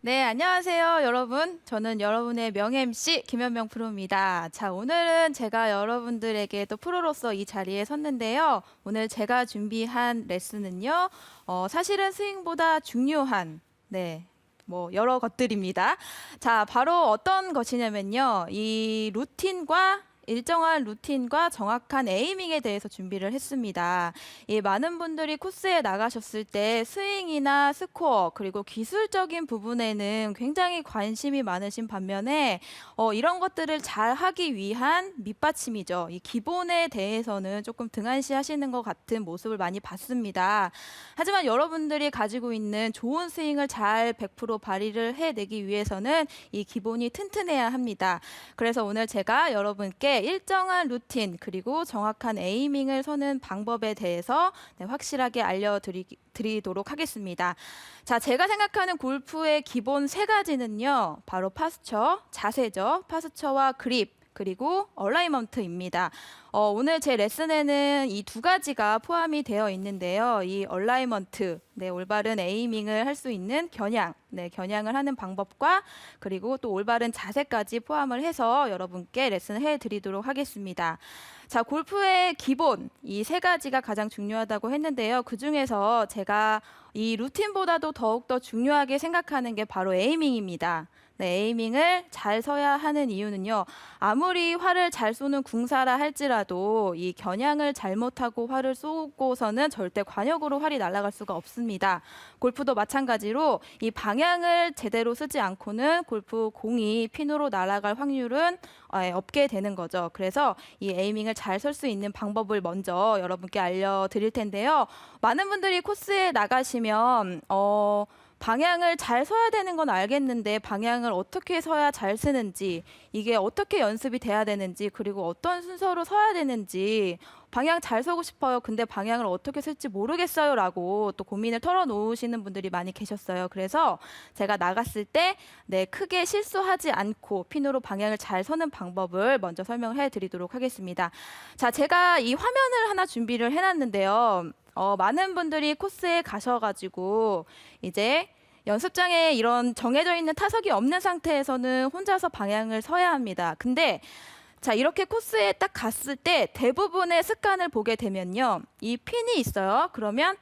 네, 안녕하세요, 여러분. 저는 여러분의 명예 MC 김현명 프로입니다. 자, 오늘은 제가 여러분들에게 또 프로로서 이 자리에 섰는데요. 오늘 제가 준비한 레슨은요, 사실은 스윙보다 중요한, 여러 것들입니다. 자, 바로 어떤 것이냐면요. 이 루틴과 일정한 루틴과 정확한 에이밍에 대해서 준비를 했습니다. 이 많은 분들이 코스에 나가셨을 때 스윙이나 스코어 그리고 기술적인 부분에는 굉장히 관심이 많으신 반면에 이런 것들을 잘 하기 위한 밑받침이죠. 이 기본에 대해서는 조금 등한시하시는 것 같은 모습을 많이 봤습니다. 하지만 여러분들이 가지고 있는 좋은 스윙을 잘 100% 발휘를 해내기 위해서는 이 기본이 튼튼해야 합니다. 그래서 오늘 제가 여러분께 일정한 루틴 그리고 정확한 에이밍을 서는 방법에 대해서 확실하게 알려드리도록 하겠습니다. 자, 제가 생각하는 골프의 기본 세 가지는요, 바로 파스처, 자세죠. 파스처와 그립, 그리고 얼라이먼트입니다. 오늘 제 레슨에는 이 두 가지가 포함이 되어 있는데요. 이 얼라이먼트, 올바른 에이밍을 할 수 있는 겨냥, 겨냥을 하는 방법과 그리고 또 올바른 자세까지 포함을 해서 여러분께 레슨을 해드리도록 하겠습니다. 자, 골프의 기본, 이 세 가지가 가장 중요하다고 했는데요. 그 중에서 제가 이 루틴보다도 더욱더 중요하게 생각하는 게 바로 에이밍입니다. 에이밍을 잘 서야 하는 이유는요. 아무리 활을 잘 쏘는 궁사라 할지라도 이 겨냥을 잘못하고 활을 쏘고서는 절대 관역으로 활이 날아갈 수가 없습니다. 골프도 마찬가지로 이 방향을 제대로 쓰지 않고는 골프 공이 핀으로 날아갈 확률은 없게 되는 거죠. 그래서 이 에이밍을 잘 설 수 있는 방법을 먼저 여러분께 알려드릴 텐데요. 많은 분들이 코스에 나가시면 방향을 잘 서야 되는 건 알겠는데 방향을 어떻게 서야 잘 쓰는지, 이게 어떻게 연습이 돼야 되는지, 그리고 어떤 순서로 서야 되는지, 방향 잘 서고 싶어요. 근데 방향을 어떻게 쓸지 모르겠어요. 라고 또 고민을 털어놓으시는 분들이 많이 계셨어요. 그래서 제가 나갔을 때 크게 실수하지 않고 핀으로 방향을 잘 서는 방법을 먼저 설명해 드리도록 하겠습니다. 자, 제가 이 화면을 하나 준비를 해놨는데요. 많은 분들이 코스에 가셔가지고 이제 연습장에 이런 정해져 있는 타석이 없는 상태에서는 혼자서 방향을 서야 합니다. 근데 자, 이렇게 코스에 딱 갔을 때 대부분의 습관을 보게 되면요. 이 핀이 있어요. 그러면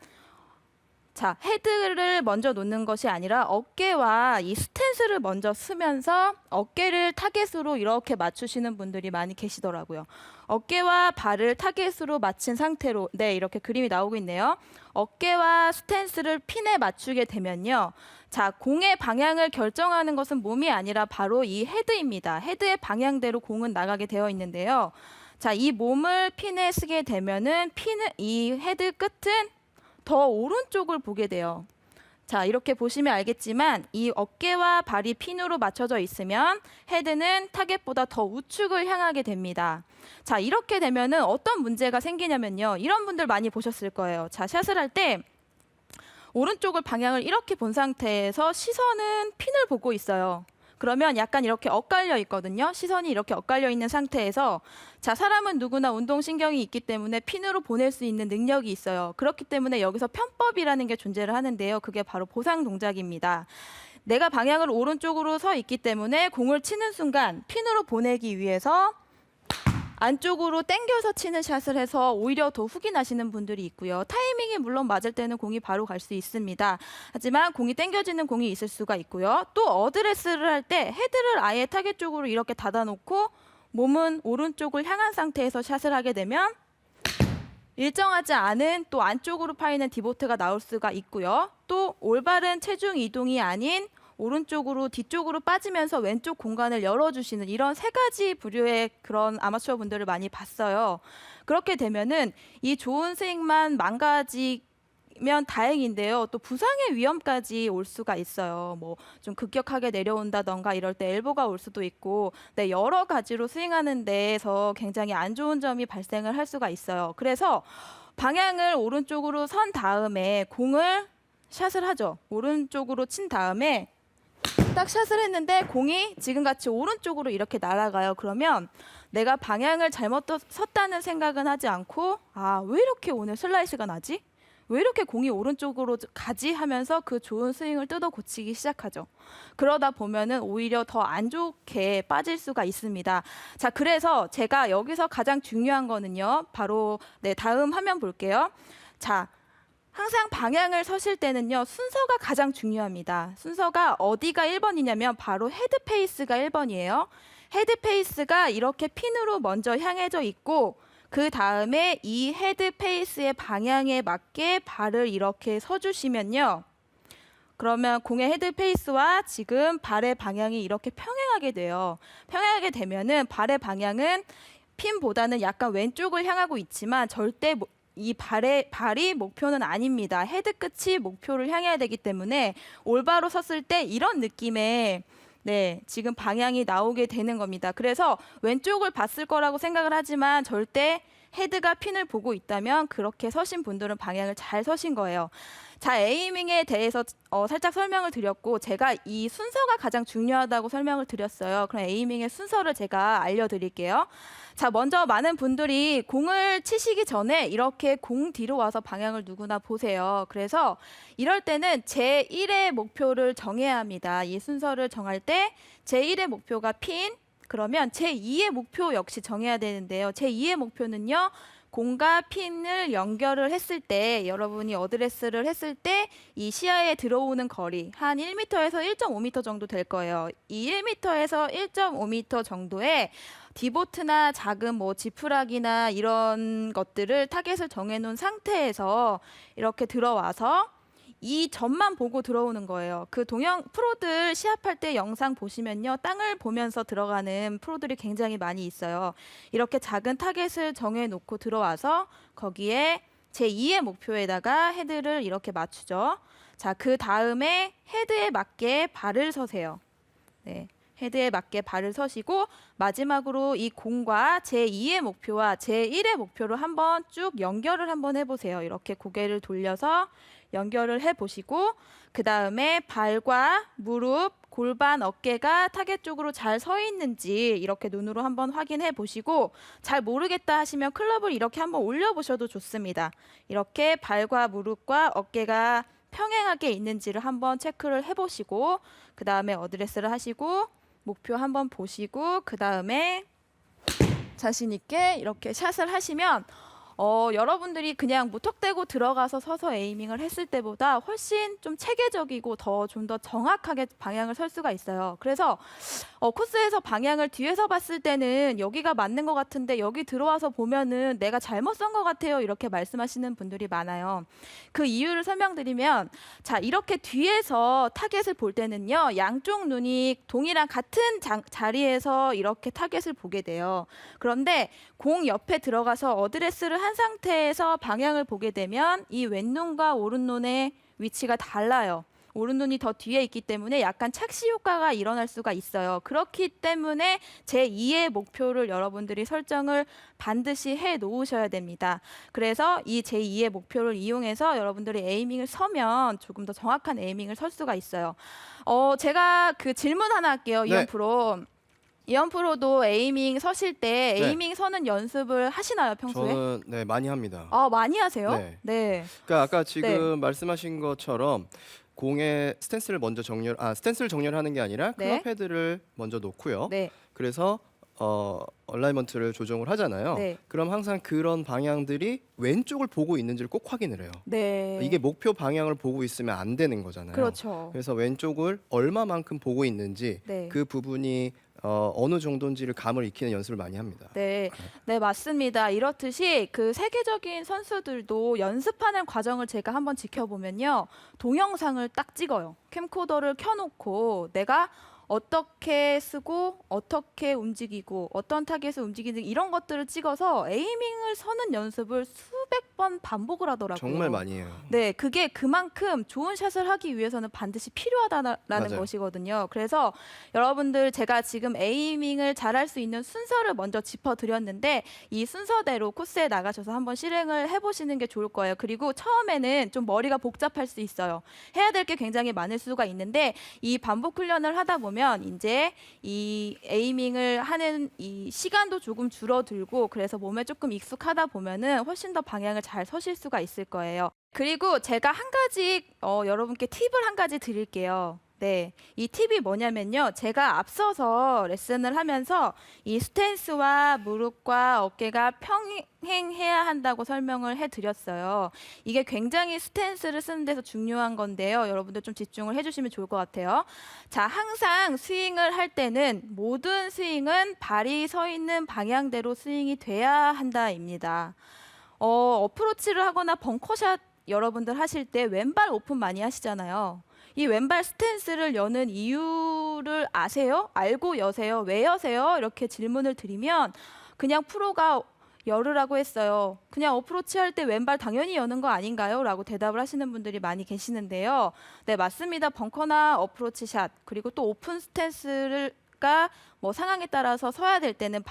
자, 헤드를 먼저 놓는 것이 아니라 어깨와 이 스탠스를 먼저 쓰면서 어깨를 타겟으로 이렇게 맞추시는 분들이 많이 계시더라고요. 어깨와 발을 타겟으로 맞춘 상태로, 이렇게 그림이 나오고 있네요. 어깨와 스탠스를 핀에 맞추게 되면요. 자, 공의 방향을 결정하는 것은 몸이 아니라 바로 이 헤드입니다. 헤드의 방향대로 공은 나가게 되어 있는데요. 자, 이 몸을 핀에 쓰게 되면은 이 헤드 끝은 더 오른쪽을 보게 돼요. 자, 이렇게 보시면 알겠지만 이 어깨와 발이 핀으로 맞춰져 있으면 헤드는 타겟보다 더 우측을 향하게 됩니다. 자, 이렇게 되면은 어떤 문제가 생기냐면요. 이런 분들 많이 보셨을 거예요. 자, 샷을 할 때 오른쪽을 방향을 이렇게 본 상태에서 시선은 핀을 보고 있어요. 그러면 약간 이렇게 엇갈려 있거든요. 시선이 이렇게 엇갈려 있는 상태에서 자, 사람은 누구나 운동신경이 있기 때문에 핀으로 보낼 수 있는 능력이 있어요. 그렇기 때문에 여기서 편법이라는 게 존재를 하는데요. 그게 바로 보상 동작입니다. 내가 방향을 오른쪽으로 서 있기 때문에 공을 치는 순간 핀으로 보내기 위해서 안쪽으로 당겨서 치는 샷을 해서 오히려 더 훅이 나시는 분들이 있고요. 타이밍이 물론 맞을 때는 공이 바로 갈 수 있습니다. 하지만 공이 당겨지는 공이 있을 수가 있고요. 또 어드레스를 할 때 헤드를 아예 타겟 쪽으로 이렇게 닫아놓고 몸은 오른쪽을 향한 상태에서 샷을 하게 되면 일정하지 않은 또 안쪽으로 파이는 디보트가 나올 수가 있고요. 또 올바른 체중 이동이 아닌 오른쪽으로 뒤쪽으로 빠지면서 왼쪽 공간을 열어주시는 이런 세 가지 부류의 그런 아마추어 분들을 많이 봤어요. 그렇게 되면은 이 좋은 스윙만 망가지면 다행인데요. 또 부상의 위험까지 올 수가 있어요. 뭐 좀 급격하게 내려온다던가 이럴 때 엘보가 올 수도 있고, 여러 가지로 스윙하는 데에서 굉장히 안 좋은 점이 발생을 할 수가 있어요. 그래서 방향을 오른쪽으로 선 다음에 공을 샷을 하죠. 오른쪽으로 친 다음에 딱 샷을 했는데 공이 지금같이 오른쪽으로 이렇게 날아가요. 그러면 내가 방향을 잘못 섰다는 생각은 하지 않고 왜 이렇게 오늘 슬라이스가 나지? 왜 이렇게 공이 오른쪽으로 가지 하면서 그 좋은 스윙을 뜯어 고치기 시작하죠. 그러다 보면은 오히려 더 안 좋게 빠질 수가 있습니다. 자, 그래서 제가 여기서 가장 중요한 거는요. 바로 다음 화면 볼게요. 자, 항상 방향을 서실 때는요. 순서가 가장 중요합니다. 순서가 어디가 1번이냐면 바로 헤드 페이스가 1번이에요. 헤드 페이스가 이렇게 핀으로 먼저 향해져 있고 그 다음에 이 헤드 페이스의 방향에 맞게 발을 이렇게 서주시면요. 그러면 공의 헤드 페이스와 지금 발의 방향이 이렇게 평행하게 돼요. 평행하게 되면은 발의 방향은 핀보다는 약간 왼쪽을 향하고 있지만 절대 이 발이 목표는 아닙니다. 헤드 끝이 목표를 향해야 되기 때문에 올바로 섰을 때 이런 느낌의 지금 방향이 나오게 되는 겁니다. 그래서 왼쪽을 봤을 거라고 생각을 하지만 절대 헤드가 핀을 보고 있다면 그렇게 서신 분들은 방향을 잘 서신 거예요. 자, 에이밍에 대해서 살짝 설명을 드렸고 제가 이 순서가 가장 중요하다고 설명을 드렸어요. 그럼 에이밍의 순서를 제가 알려드릴게요. 자, 먼저 많은 분들이 공을 치시기 전에 이렇게 공 뒤로 와서 방향을 누구나 보세요. 그래서 이럴 때는 제1의 목표를 정해야 합니다. 이 순서를 정할 때 제1의 목표가 핀, 그러면 제2의 목표 역시 정해야 되는데요. 제2의 목표는요. 공과 핀을 연결을 했을 때 여러분이 어드레스를 했을 때 이 시야에 들어오는 거리 한 1m에서 1.5m 정도 될 거예요. 이 1m에서 1.5m 정도의 디보트나 작은 지푸라기나 이런 것들을 타겟을 정해놓은 상태에서 이렇게 들어와서 이 점만 보고 들어오는 거예요. 그 프로들 시합할 때 영상 보시면요. 땅을 보면서 들어가는 프로들이 굉장히 많이 있어요. 이렇게 작은 타겟을 정해놓고 들어와서 거기에 제2의 목표에다가 헤드를 이렇게 맞추죠. 자, 그 다음에 헤드에 맞게 발을 서세요. 네. 헤드에 맞게 발을 서시고 마지막으로 이 공과 제2의 목표와 제1의 목표를 한번 쭉 연결을 한번 해보세요. 이렇게 고개를 돌려서 연결을 해보시고 그 다음에 발과 무릎, 골반, 어깨가 타겟 쪽으로 잘 서 있는지 이렇게 눈으로 한번 확인해 보시고 잘 모르겠다 하시면 클럽을 이렇게 한번 올려보셔도 좋습니다. 이렇게 발과 무릎과 어깨가 평행하게 있는지를 한번 체크를 해보시고 그 다음에 어드레스를 하시고 목표 한번 보시고 그 다음에 자신 있게 이렇게 샷을 하시면 여러분들이 그냥 무턱대고 들어가서 서서 에이밍을 했을 때보다 훨씬 좀 체계적이고 좀 더 정확하게 방향을 설 수가 있어요. 그래서 코스에서 방향을 뒤에서 봤을 때는 여기가 맞는 것 같은데 여기 들어와서 보면은 내가 잘못 선 것 같아요. 이렇게 말씀하시는 분들이 많아요. 그 이유를 설명드리면 자, 이렇게 뒤에서 타겟을 볼 때는요. 양쪽 눈이 동일한 같은 자리에서 이렇게 타겟을 보게 돼요. 그런데 공 옆에 들어가서 어드레스를 한 상태에서 방향을 보게 되면 이 왼눈과 오른눈의 위치가 달라요. 오른눈이 더 뒤에 있기 때문에 약간 착시 효과가 일어날 수가 있어요. 그렇기 때문에 제2의 목표를 여러분들이 설정을 반드시 해 놓으셔야 됩니다. 그래서 이 제2의 목표를 이용해서 여러분들이 에이밍을 서면 조금 더 정확한 에이밍을 설 수가 있어요. 제가 그 질문 하나 할게요. 이현 프로. 이현 프로도 에이밍 서실 때 에이밍 서는 연습을 하시나요, 평소에? 저는 많이 합니다. 아, 많이 하세요? 네. 그러니까 아까 지금 말씀하신 것처럼 공의 스탠스를 먼저 스탠스를 정렬하는 게 아니라 클럽 헤드를 먼저 놓고요. 그래서 얼라이먼트를 조정을 하잖아요. 그럼 항상 그런 방향들이 왼쪽을 보고 있는지를 꼭 확인을 해요. 이게 목표 방향을 보고 있으면 안 되는 거잖아요. 그렇죠. 그래서 왼쪽을 얼마만큼 보고 있는지 그 부분이 어느 정도인지를 감을 익히는 연습을 많이 합니다. 네, 맞습니다. 이렇듯이 그 세계적인 선수들도 연습하는 과정을 제가 한번 지켜보면요. 동영상을 딱 찍어요. 캠코더를 켜놓고 내가 어떻게 쓰고 어떻게 움직이고 어떤 타겟을 움직이는 이런 것들을 찍어서 에이밍을 서는 연습을 수백 번 반복을 하더라고요. 정말 많이 해요. 네, 그게 그만큼 좋은 샷을 하기 위해서는 반드시 필요하다라는 맞아요. 것이거든요. 그래서 여러분들 제가 지금 에이밍을 잘할 수 있는 순서를 먼저 짚어드렸는데 이 순서대로 코스에 나가셔서 한번 실행을 해보시는 게 좋을 거예요. 그리고 처음에는 좀 머리가 복잡할 수 있어요. 해야 될 게 굉장히 많을 수가 있는데 이 반복 훈련을 하다 보면 이제 이 에이밍을 하는 이 시간도 조금 줄어들고 그래서 몸에 조금 익숙하다 보면은 훨씬 더 방향 방향을 잘 서실 수가 있을 거예요. 그리고 제가 한 가지 여러분께 팁을 한 가지 드릴게요. 네, 이 팁이 뭐냐면요. 제가 앞서서 레슨을 하면서 이 스탠스와 무릎과 어깨가 평행해야 한다고 설명을 해드렸어요. 이게 굉장히 스탠스를 쓰는 데서 중요한 건데요. 여러분들 좀 집중을 해주시면 좋을 것 같아요. 자, 항상 스윙을 할 때는 모든 스윙은 발이 서 있는 방향대로 스윙이 돼야 한다입니다. 어프로치를 하거나 벙커샷 여러분들 하실 때 왼발 오픈 많이 하시잖아요. 이 왼발 스탠스를 여는 이유를 아세요? 알고 여세요? 왜 여세요? 이렇게 질문을 드리면 그냥 프로가 열으라고 했어요. 그냥 어프로치 할 때 왼발 당연히 여는 거 아닌가요? 라고 대답을 하시는 분들이 많이 계시는데요. 네, 맞습니다. 벙커나 어프로치 샷, 그리고 또 오픈 스탠스를 뭐 상황에 따라서 서야 될 때는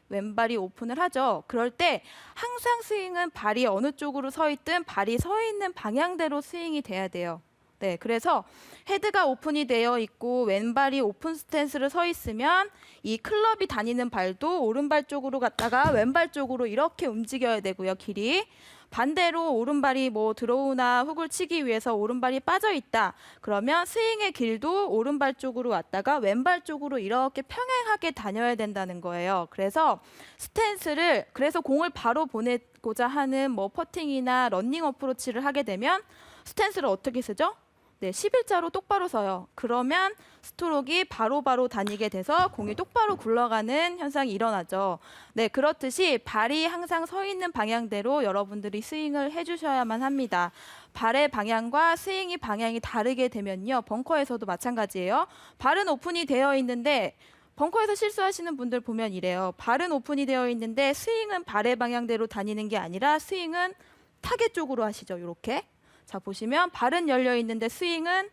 왼발이 오픈을 하죠. 그럴 때 항상 스윙은 발이 어느 쪽으로 서 있든 발이 서 있는 방향대로 스윙이 돼야 돼요. 네, 그래서 헤드가 오픈이 되어 있고 왼발이 오픈 스탠스를 서 있으면 이 클럽이 다니는 발도 오른발 쪽으로 갔다가 왼발 쪽으로 이렇게 움직여야 되고요. 길이. 반대로 오른발이 뭐 드로우나 훅을 치기 위해서 오른발이 빠져 있다. 그러면 스윙의 길도 오른발 쪽으로 왔다가 왼발 쪽으로 이렇게 평행하게 다녀야 된다는 거예요. 그래서 스탠스를, 그래서 공을 바로 보내고자 하는 뭐 퍼팅이나 러닝 어프로치를 하게 되면 스탠스를 어떻게 쓰죠? 네, 11자로 똑바로 서요. 그러면 스트로크가 바로바로 다니게 돼서 공이 똑바로 굴러가는 현상이 일어나죠. 네, 그렇듯이 발이 항상 서 있는 방향대로 여러분들이 스윙을 해주셔야만 합니다. 발의 방향과 스윙이 방향이 다르게 되면요. 벙커에서도 마찬가지예요. 발은 오픈이 되어 있는데 벙커에서 실수하시는 분들 보면 이래요. 발은 오픈이 되어 있는데 스윙은 발의 방향대로 다니는 게 아니라 스윙은 타겟 쪽으로 하시죠. 이렇게. 자, 보시면 발은 열려 있는데 스윙은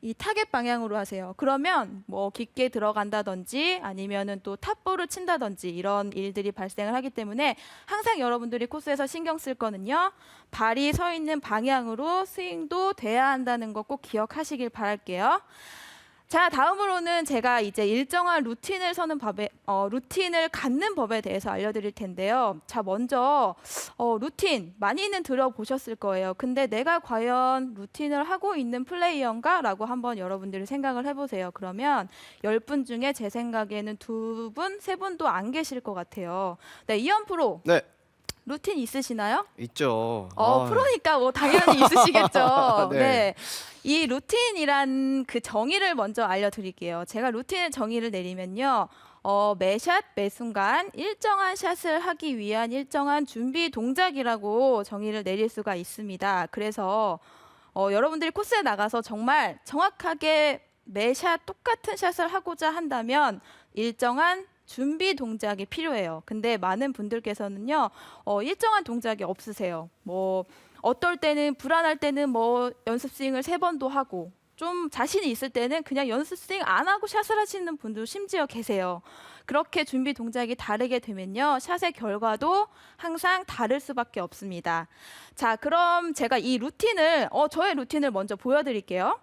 이 타겟 방향으로 하세요. 그러면 뭐 깊게 들어간다든지 아니면은 또 탑볼을 친다든지 이런 일들이 발생을 하기 때문에 항상 여러분들이 코스에서 신경 쓸 거는요. 발이 서 있는 방향으로 스윙도 돼야 한다는 거 꼭 기억하시길 바랄게요. 자, 다음으로는 제가 이제 일정한 루틴을 루틴을 갖는 법에 대해서 알려드릴 텐데요. 자, 먼저 루틴 많이는 들어보셨을 거예요. 근데 내가 과연 루틴을 하고 있는 플레이어인가? 라고 한번 여러분들이 생각을 해보세요. 그러면 10분 중에 제 생각에는 2분, 3분도 안 계실 것 같아요. 네, 이현 프로. 네. 루틴 있으시나요? 있죠. 프로니까 뭐 당연히 있으시겠죠. 네. 네. 이 루틴이란 그 정의를 먼저 알려드릴게요. 제가 루틴의 정의를 내리면요. 매 샷, 매 순간 일정한 샷을 하기 위한 일정한 준비 동작이라고 정의를 내릴 수가 있습니다. 그래서 여러분들이 코스에 나가서 정말 정확하게 매 샷 똑같은 샷을 하고자 한다면 일정한 준비 동작이 필요해요. 근데 많은 분들께서는요, 일정한 동작이 없으세요. 뭐 어떨 때는 불안할 때는 뭐 연습 스윙을 3번도 하고, 좀 자신이 있을 때는 그냥 연습 스윙 안 하고 샷을 하시는 분도 심지어 계세요. 그렇게 준비 동작이 다르게 되면요, 샷의 결과도 항상 다를 수밖에 없습니다. 자, 그럼 제가 이 루틴을 저의 루틴을 먼저 보여드릴게요.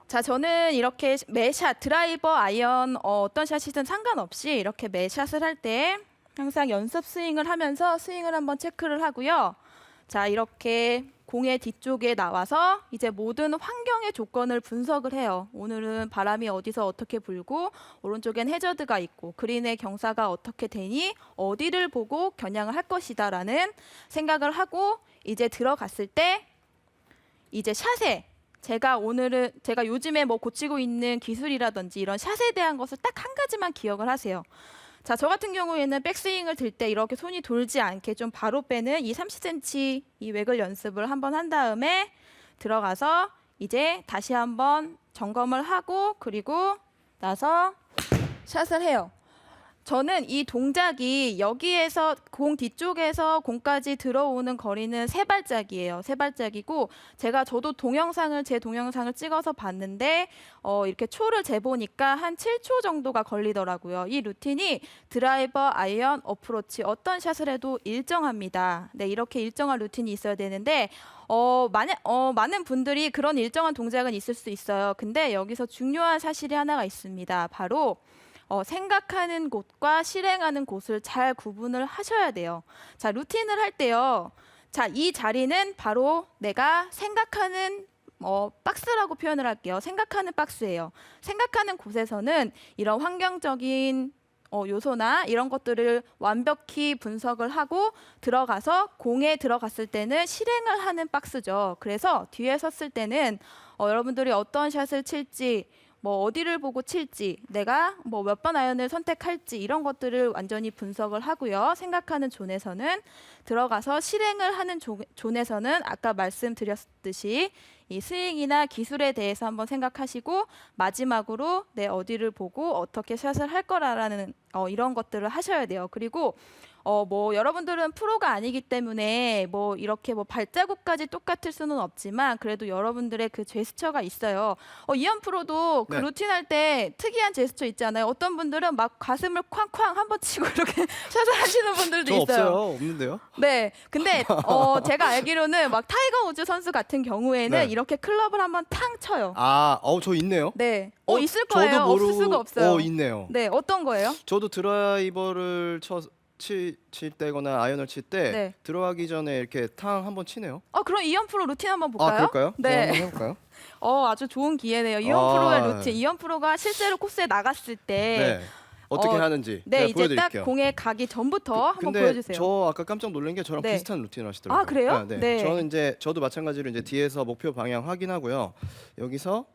자, 저는 이렇게 매샷, 드라이버, 아이언 어떤 샷이든 상관없이 이렇게 매샷을 할 때 항상 연습 스윙을 하면서 스윙을 한번 체크를 하고요. 자, 이렇게 공의 뒤쪽에 나와서 이제 모든 환경의 조건을 분석을 해요. 오늘은 바람이 어디서 어떻게 불고 오른쪽엔 해저드가 있고 그린의 경사가 어떻게 되니 어디를 보고 겨냥을 할 것이다 라는 생각을 하고 이제 들어갔을 때 이제 샷에 제가 요즘에 뭐 고치고 있는 기술이라든지 이런 샷에 대한 것을 딱 한 가지만 기억을 하세요. 자, 저 같은 경우에는 백스윙을 들 때 이렇게 손이 돌지 않게 좀 바로 빼는 이 30cm 이 웩을 연습을 한번 한 다음에 들어가서 이제 다시 한번 점검을 하고 그리고 나서 샷을 해요. 저는 이 동작이 여기에서 공 뒤쪽에서 공까지 들어오는 거리는 3발짝이에요. 3발짝이고 저도 제 동영상을 찍어서 봤는데 이렇게 초를 재보니까 한 7초 정도가 걸리더라고요. 이 루틴이 드라이버, 아이언, 어프로치 어떤 샷을 해도 일정합니다. 네, 이렇게 일정한 루틴이 있어야 되는데 많은 분들이 그런 일정한 동작은 있을 수 있어요. 근데 여기서 중요한 사실이 하나가 있습니다. 바로 생각하는 곳과 실행하는 곳을 잘 구분을 하셔야 돼요. 자, 루틴을 할 때요. 자, 이 자리는 바로 내가 생각하는 박스라고 표현을 할게요. 생각하는 박스예요. 생각하는 곳에서는 이런 환경적인 요소나 이런 것들을 완벽히 분석을 하고 들어가서 공에 들어갔을 때는 실행을 하는 박스죠. 그래서 뒤에 섰을 때는 여러분들이 어떤 샷을 칠지, 뭐 어디를 보고 칠지, 내가 뭐 몇 번 아이언을 선택할지 이런 것들을 완전히 분석을 하고요. 생각하는 존에서는 들어가서 실행을 하는 존에서는 아까 말씀드렸듯이 이 스윙이나 기술에 대해서 한번 생각하시고 마지막으로 내 어디를 보고 어떻게 샷을 할 거라는 이런 것들을 하셔야 돼요. 그리고 뭐 여러분들은 프로가 아니기 때문에 뭐 이렇게 뭐 발자국까지 똑같을 수는 없지만 그래도 여러분들의 그 제스처가 있어요. 이현 프로도 그 네. 루틴 할 때 특이한 제스처 있지 않아요? 어떤 분들은 막 가슴을 쾅쾅 한번 치고 이렇게 샷을 하시는 분들도 저 있어요. 없어요. 없는데요. 네, 근데 제가 알기로는 막 타이거 우즈 선수 같은 경우에는 네. 이렇게 클럽을 한번 탕 쳐요. 저 있네요. 네, 있을 저도 거예요. 없을 모르고 수가 없어요. 있네요. 네, 어떤 거예요? 저도 드라이버를 칠 때거나 아이언을 칠 때 네. 들어가기 전에 이렇게 탕 한번 치네요. 그럼 이현 프로 루틴 한번 볼까요? 그럴까요? 네. 한번 해볼까요? 아주 좋은 기회네요. 이현 프로의 루틴. 네. 이현 프로가 실제로 코스에 나갔을 때 네. 어떻게 하는지 네, 제가 이제 보여드릴게요. 딱 공에 가기 전부터 한번 근데 보여주세요. 저 아까 깜짝 놀란 게 저랑 네. 비슷한 루틴을 하시더라고요. 아, 그래요? 네. 네. 저도 마찬가지로 이제 뒤에서 목표 방향 확인하고요. 여기서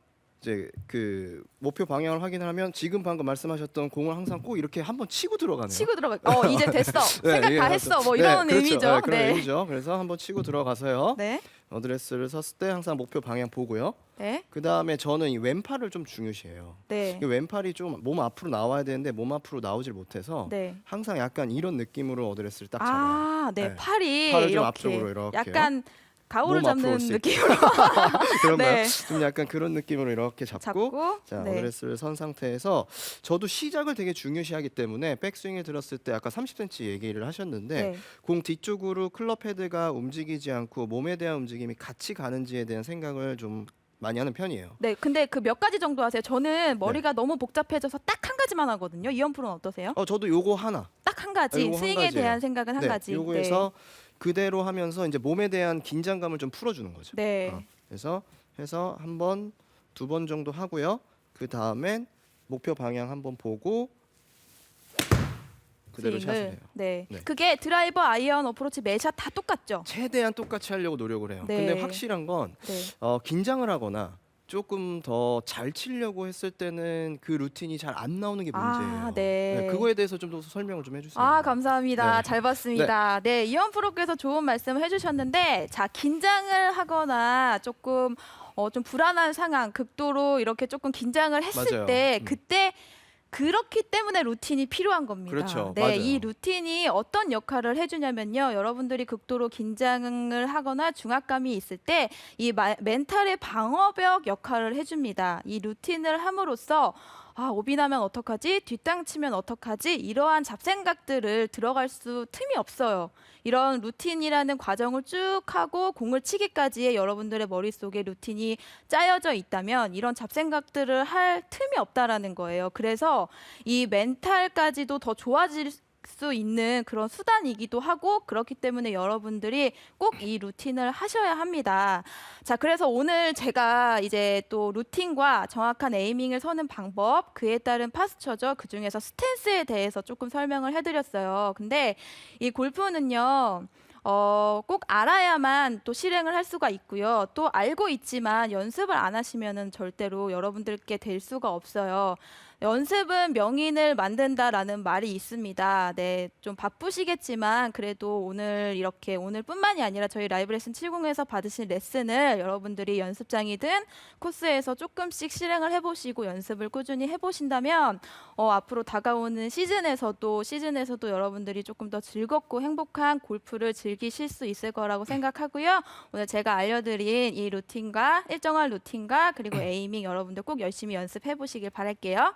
이제 그 목표 방향을 확인하면 지금 방금 말씀하셨던 공을 항상 꼭 이렇게 한번 치고 들어가네요. 치고 들어가. 이제 됐어. 네, 생각 이게 다 그렇죠. 했어. 뭐 이런 그렇죠. 의미죠. 네, 그런 의미죠. 그래서 한번 치고 들어가서요. 네. 어드레스를 섰을 때 항상 목표 방향 보고요. 네. 그 다음에 저는 이 왼팔을 좀 중요시해요. 네. 이 왼팔이 좀 몸 앞으로 나와야 되는데 몸 앞으로 나오질 못해서 네. 항상 약간 이런 느낌으로 어드레스를 딱 잡아요. 네. 네. 팔이 팔을 좀 이렇게 앞쪽으로 이렇게요. 약간 가오를 몸 앞으로 잡는 올수 느낌으로 그런가요? 네. 좀 약간 그런 느낌으로 이렇게 잡고 잡고 자, 네. 어드레스를 선 상태에서 저도 시작을 되게 중요시하기 때문에 백스윙을 들었을 때 아까 30cm 얘기를 하셨는데 네. 공 뒤쪽으로 클럽 헤드가 움직이지 않고 몸에 대한 움직임이 같이 가는지에 대한 생각을 좀 많이 하는 편이에요. 네, 근데 그 몇 가지 정도 하세요? 저는 머리가 네. 너무 복잡해져서 딱 한 가지만 하거든요. 이현 프로는 어떠세요? 저도 요거 하나. 딱 한 가지. 요거 한 스윙에 가지예요. 대한 생각은 한 가지. 요거에서 그대로 하면서 이제 몸에 대한 긴장감을 좀 풀어주는 거죠. 네. 그래서 해서 한 번, 두 번 정도 하고요. 그 다음엔 목표 방향 한번 보고 그대로 스윙을. 샷을 해요. 네. 네. 그게 드라이버, 아이언, 어프로치 매샷 다 똑같죠? 최대한 똑같이 하려고 노력을 해요. 네. 근데 확실한 건 네. 긴장을 하거나 조금 더 잘 치려고 했을 때는 그 루틴이 잘 안 나오는 게 문제예요. 네. 그거에 대해서 좀 더 설명을 좀 해주세요. 감사합니다. 네. 잘 봤습니다. 네, 이현 프로께서 좋은 말씀 해주셨는데, 자, 긴장을 하거나 조금 좀 불안한 상황, 극도로 이렇게 조금 긴장을 했을 맞아요. 때, 그때 그렇기 때문에 루틴이 필요한 겁니다. 그렇죠. 네, 맞아요. 이 루틴이 어떤 역할을 해주냐면요. 여러분들이 극도로 긴장을 하거나 중압감이 있을 때 이 멘탈의 방어벽 역할을 해줍니다. 이 루틴을 함으로써 오비 나면 어떡하지? 뒷땅 치면 어떡하지? 이러한 잡생각들을 들어갈 수 틈이 없어요. 이런 루틴이라는 과정을 쭉 하고 공을 치기까지의 여러분들의 머릿속에 루틴이 짜여져 있다면 이런 잡생각들을 할 틈이 없다라는 거예요. 그래서 이 멘탈까지도 더 좋아질 수 있는 그런 수단이기도 하고 그렇기 때문에 여러분들이 꼭 이 루틴을 하셔야 합니다. 자, 그래서 오늘 제가 이제 또 루틴과 정확한 에이밍을 서는 방법, 그에 따른 파스처죠. 그 중에서 스탠스에 대해서 조금 설명을 해드렸어요. 근데 이 골프는요. 꼭 알아야만 또 실행을 할 수가 있고요. 또 알고 있지만 연습을 안 하시면은 절대로 여러분들께 될 수가 없어요. 연습은 명인을 만든다라는 말이 있습니다. 네, 좀 바쁘시겠지만 그래도 오늘뿐만이 아니라 저희 라이브 레슨 70에서 받으신 레슨을 여러분들이 연습장이든 코스에서 조금씩 실행을 해보시고 연습을 꾸준히 해보신다면 앞으로 다가오는 시즌에서도 여러분들이 조금 더 즐겁고 행복한 골프를 즐기실 수 있을 거라고 생각하고요. 오늘 제가 알려드린 이 루틴과 일정한 루틴과 그리고 에이밍 여러분들 꼭 열심히 연습해 보시길 바랄게요.